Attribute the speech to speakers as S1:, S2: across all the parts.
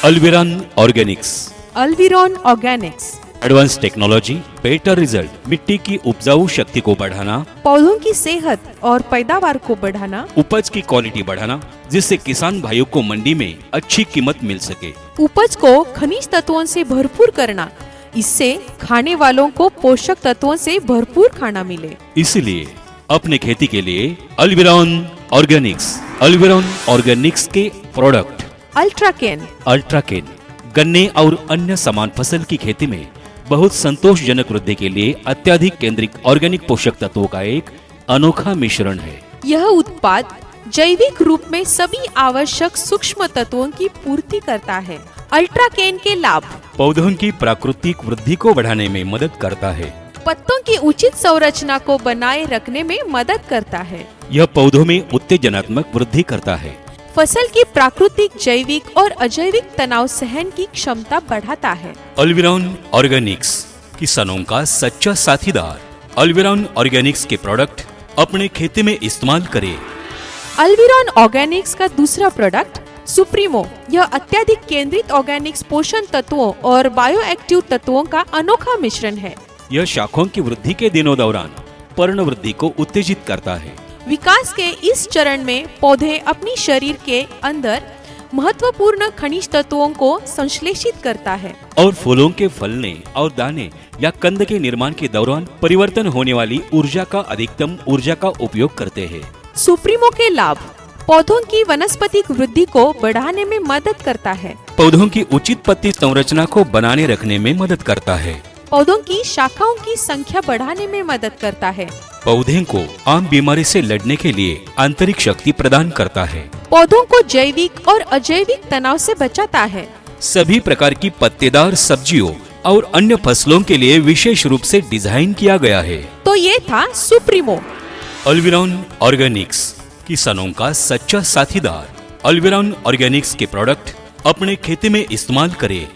S1: अल्विरॉन organics.
S2: Alviron organics
S1: advance technology, better result, मिट्टी की उपजाऊ शक्ति को बढ़ाना,
S2: पौधों की सेहत और पैदावार को बढ़ाना,
S1: उपज की क्वालिटी बढ़ाना, जिससे किसान भाइयों को मंडी में अच्छी कीमत मिल सके।
S2: उपज को खनिज तत्वों से भरपूर करना, इससे खाने वालों को पोषक तत्वों से भरपूर खाना मिले।
S1: इसलिए अपने खेती के लिए अल्विरॉन ऑर्गेनिक्स के प्रोडक्ट अल्ट्राकेन गन्ने और अन्य समान फसल की खेती में बहुत संतोषजनक वृद्धि के लिए अत्यधिक केंद्रित ऑर्गेनिक पोषक तत्वों का एक अनोखा मिश्रण है।
S2: यह उत्पाद जैविक रूप में सभी आवश्यक सूक्ष्म तत्वों की पूर्ति करता है। अल्ट्राकेन के लाभ:
S1: पौधों की प्राकृतिक वृद्धि को बढ़ाने में मदद करता है।
S2: पत्तों की उचित संरचना को बनाए रखने में मदद करता है।
S1: यह पौधों में उत्तेजनात्मक वृद्धि करता है।
S2: फसल की प्राकृतिक, जैविक और अजैविक तनाव सहन की क्षमता बढ़ाता है।
S1: अल्विरॉन ऑर्गेनिक्स, किसानों का सच्चा साथीदार। अल्विरॉन ऑर्गेनिक्स के प्रोडक्ट अपने खेती में इस्तेमाल करें।
S2: अल्विरॉन ऑर्गेनिक्स का दूसरा प्रोडक्ट सुप्रीमो, यह अत्यधिक केंद्रित ऑर्गेनिक्स पोषण तत्वों और बायोएक्टिव तत्वों का अनोखा मिश्रण है।
S1: यह शाखाओं की वृद्धि के दिनों दौरान पर्ण वृद्धि को उत्तेजित करता है।
S2: विकास के इस चरण में पौधे अपनी शरीर के अंदर महत्वपूर्ण खनिज तत्वों को संश्लेषित करता है
S1: और फूलों के फलने और दाने या कंद के निर्माण के दौरान परिवर्तन होने वाली ऊर्जा का अधिकतम ऊर्जा का उपयोग करते हैं।
S2: सुप्रीमो के लाभ: पौधों की वनस्पतिक वृद्धि को बढ़ाने में मदद करता है।
S1: पौधों की उचित पत्ती संरचना को बनाने रखने में मदद करता है।
S2: पौधों की शाखाओं की संख्या बढ़ाने में मदद करता है।
S1: पौधे को आम बीमारी से लड़ने के लिए आंतरिक शक्ति प्रदान करता है।
S2: पौधों को जैविक और अजैविक तनाव से बचाता है।
S1: सभी प्रकार की पत्तेदार सब्जियों और अन्य फसलों के लिए विशेष रूप से डिजाइन किया गया है।
S2: तो ये था सुप्रीमो।
S1: अल्विरॉन ऑर्गेनिक्स, किसानों का सच्चा साथीदार। अल्विरॉन ऑर्गेनिक्स के प्रोडक्ट अपने खेती में इस्तेमाल करें।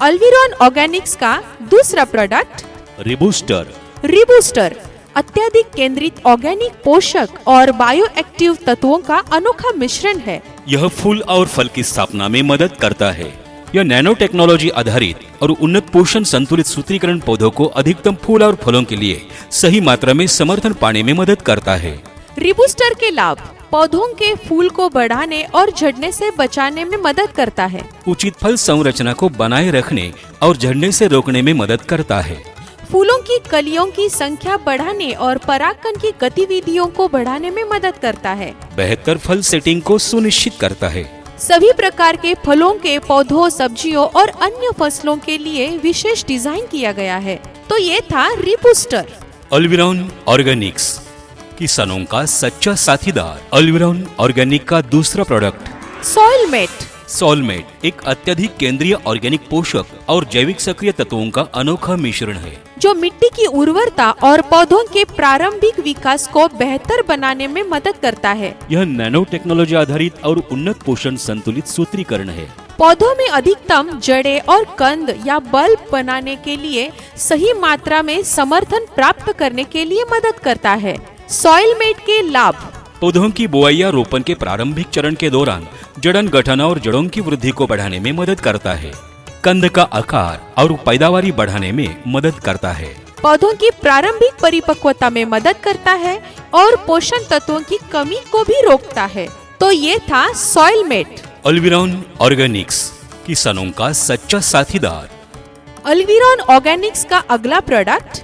S2: अल्विरॉन ऑर्गेनिक्स का दूसरा प्रोडक्ट रिबूस्टर, अत्यधिक केंद्रित ऑर्गेनिक पोषक और बायोएक्टिव तत्वों का अनोखा मिश्रण है।
S1: यह फूल और फल की स्थापना में मदद करता है। यह नैनो टेक्नोलॉजी आधारित और उन्नत पोषण संतुलित सूत्रीकरण पौधों को अधिकतम फूल और फलों के लिए सही मात्रा में समर्थन पाने में मदद करता है।
S2: रिबूस्टर के लाभ: पौधों के फूल को बढ़ाने और झड़ने से बचाने में मदद करता है।
S1: उचित फल संरचना को बनाए रखने और झड़ने से रोकने में मदद करता है।
S2: फूलों की कलियों की संख्या बढ़ाने और परागकण की गतिविधियों को बढ़ाने में मदद करता है।
S1: बेहतर फल सेटिंग को सुनिश्चित करता है।
S2: सभी प्रकार के फलों के पौधों, सब्जियों और अन्य फसलों के लिए विशेष डिजाइन किया गया है। तो ये था रिबूस्टर।
S1: अल्विरॉन ऑर्गेनिक्स, किसानों का सच्चा साथीदार। अल्विरॉन ऑर्गेनिक का दूसरा प्रोडक्ट सोलमेट एक अत्यधिक केंद्रीय ऑर्गेनिक पोषक और जैविक सक्रिय तत्वों का अनोखा मिश्रण है,
S2: जो मिट्टी की उर्वरता और पौधों के प्रारंभिक विकास को बेहतर बनाने में मदद करता है।
S1: यह नैनो टेक्नोलॉजी आधारित और उन्नत पोषण संतुलित सूत्रीकरण है।
S2: पौधों में अधिकतम जड़ें और कंद या बल्ब बनाने के लिए सही मात्रा में समर्थन प्राप्त करने के लिए मदद करता है। सॉइलमेट के लाभ:
S1: पौधों की बुआई या रोपण के प्रारंभिक चरण के दौरान जड़न गठन और जड़ों की वृद्धि को बढ़ाने में मदद करता है। कंद का आकार और पैदावारी बढ़ाने में मदद करता है।
S2: पौधों की प्रारंभिक परिपक्वता में मदद करता है और पोषण तत्वों की कमी को भी रोकता है। तो ये था सॉइलमेट।
S1: अल्विरॉन ऑर्गेनिक्स, किसानों का सच्चा साथीदार।
S2: अल्विरॉन ऑर्गेनिक्स का अगला प्रोडक्ट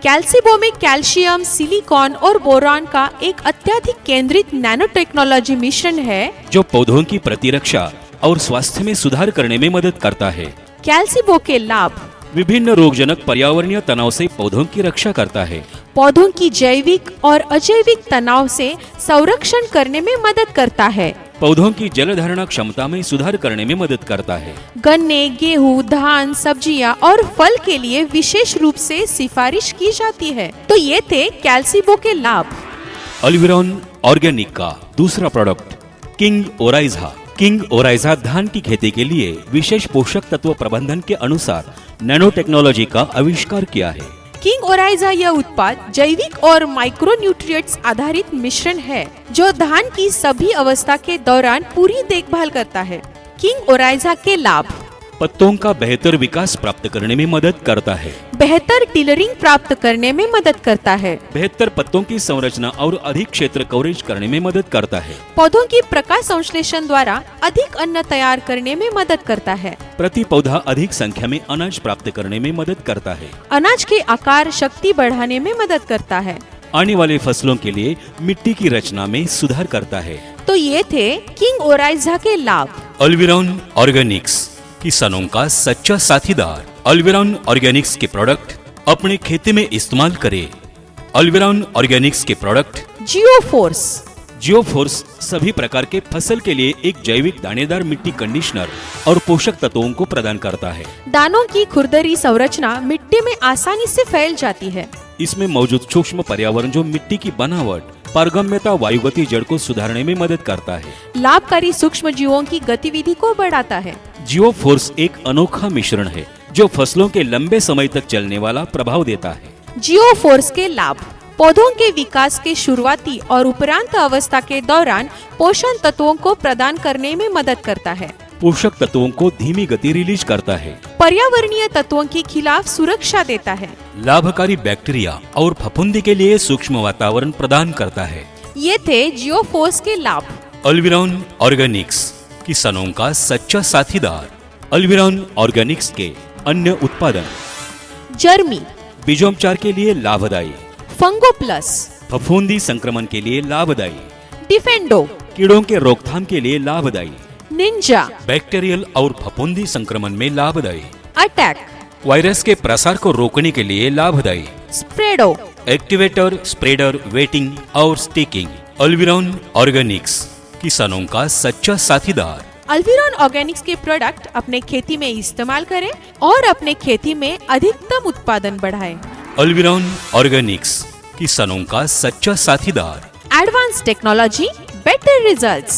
S2: कैल्सिबो में कैल्शियम, सिलिकॉन और बोरान का एक अत्यधिक केंद्रित नैनो टेक्नोलॉजी मिश्रण है,
S1: जो पौधों की प्रतिरक्षा और स्वास्थ्य में सुधार करने में मदद करता है।
S2: कैल्सिबो के लाभ:
S1: विभिन्न रोगजनक पर्यावरणीय तनाव से पौधों की रक्षा करता है।
S2: पौधों की जैविक और अजैविक तनाव से संरक्षण करने में मदद करता है।
S1: पौधों की जल धारणा क्षमता में सुधार करने में मदद करता है।
S2: गन्ने, गेहूं, धान, सब्जियां और फल के लिए विशेष रूप से सिफारिश की जाती है। तो ये थे कैल्सिबो के लाभ।
S1: अल्विरॉन ऑर्गेनिक का दूसरा प्रोडक्ट किंग ओराइजा धान की खेती के लिए विशेष पोषक तत्व प्रबंधन के अनुसार नैनो टेक्नोलॉजी का आविष्कार किया है।
S2: किंग ओराइजा यह उत्पाद जैविक और माइक्रोन्यूट्रिएंट्स आधारित मिश्रण है जो धान की सभी अवस्था के दौरान पूरी देखभाल करता है। किंग ओराइजा के लाभ:
S1: पत्तों का बेहतर विकास प्राप्त करने में मदद करता है,
S2: बेहतर टिलरिंग प्राप्त करने में मदद करता है,
S1: बेहतर पत्तों की संरचना और अधिक क्षेत्र कवरेज करने में मदद करता है,
S2: पौधों की प्रकाश संश्लेषण द्वारा अधिक अन्न तैयार करने में मदद करता है,
S1: प्रति पौधा अधिक संख्या में अनाज प्राप्त करने में मदद करता है,
S2: अनाज के आकार शक्ति बढ़ाने में मदद करता है,
S1: आने वाले फसलों के लिए मिट्टी की रचना में सुधार करता है।
S2: तो ये थे किंग ओराइजा के लाभ।
S1: अल्विरॉन ऑर्गेनिक्स, किसानों का सच्चा साथीदार। अल्विरॉन ऑर्गेनिक्स के प्रोडक्ट अपने खेती में इस्तेमाल करें। अल्विरॉन ऑर्गेनिक्स के प्रोडक्ट जियोफोर्स सभी प्रकार के फसल के लिए एक जैविक दानेदार मिट्टी कंडीशनर और पोषक तत्वों को प्रदान करता है।
S2: दानों की खुरदरी संरचना मिट्टी में आसानी से फैल जाती है।
S1: इसमें मौजूद सूक्ष्म पर्यावरण जो मिट्टी की बनावट, पारगम्यता, वायुगति, जड़ को सुधारने में मदद करता है।
S2: लाभकारी सूक्ष्म जीवों की गतिविधि को बढ़ाता है।
S1: जियोफोर्स एक अनोखा मिश्रण है जो फसलों के लंबे समय तक चलने वाला प्रभाव देता है।
S2: जियोफोर्स के लाभ: पौधों के विकास के शुरुआती और उपरांत अवस्था के दौरान पोषण तत्वों को प्रदान करने में मदद करता है।
S1: पोषक तत्वों को धीमी गति रिलीज करता है।
S2: पर्यावरणीय तत्वों के खिलाफ सुरक्षा देता है।
S1: लाभकारी बैक्टीरिया और फफूंदी के लिए सूक्ष्म वातावरण प्रदान करता है।
S2: ये थे जियोफोर्स के लाभ।
S1: अल्विरॉन ऑर्गेनिक्स, किसानों का सच्चा साथीदार। अल्विरॉन ऑर्गेनिक्स के अन्य उत्पादन:
S2: जर्मी,
S1: बीजोपचार के लिए लाभदायी,
S2: फंगो प्लस,
S1: फफूंदी संक्रमण के लिए लाभदायी,
S2: डिफेंडो,
S1: कीड़ों के रोकथाम के लिए लाभदायी,
S2: निंजा,
S1: बैक्टीरियल और फफूंदी संक्रमण में लाभदायी,
S2: अटैक,
S1: वायरस के प्रसार को रोकने के लिए लाभदायी,
S2: स्प्रेडो,
S1: एक्टिवेटर, स्प्रेडर, वेटिंग और स्टिकिंग। अल्विरॉन ऑर्गेनिक्स, किसानों का सच्चा साथीदार।
S2: अल्विरॉन ऑर्गेनिक्स के प्रोडक्ट अपने खेती में इस्तेमाल करें और अपने खेती में अधिकतम उत्पादन बढ़ाएं।
S1: अल्विरॉन ऑर्गेनिक्स, किसानों का सच्चा साथीदार।
S2: Advance technology, better results.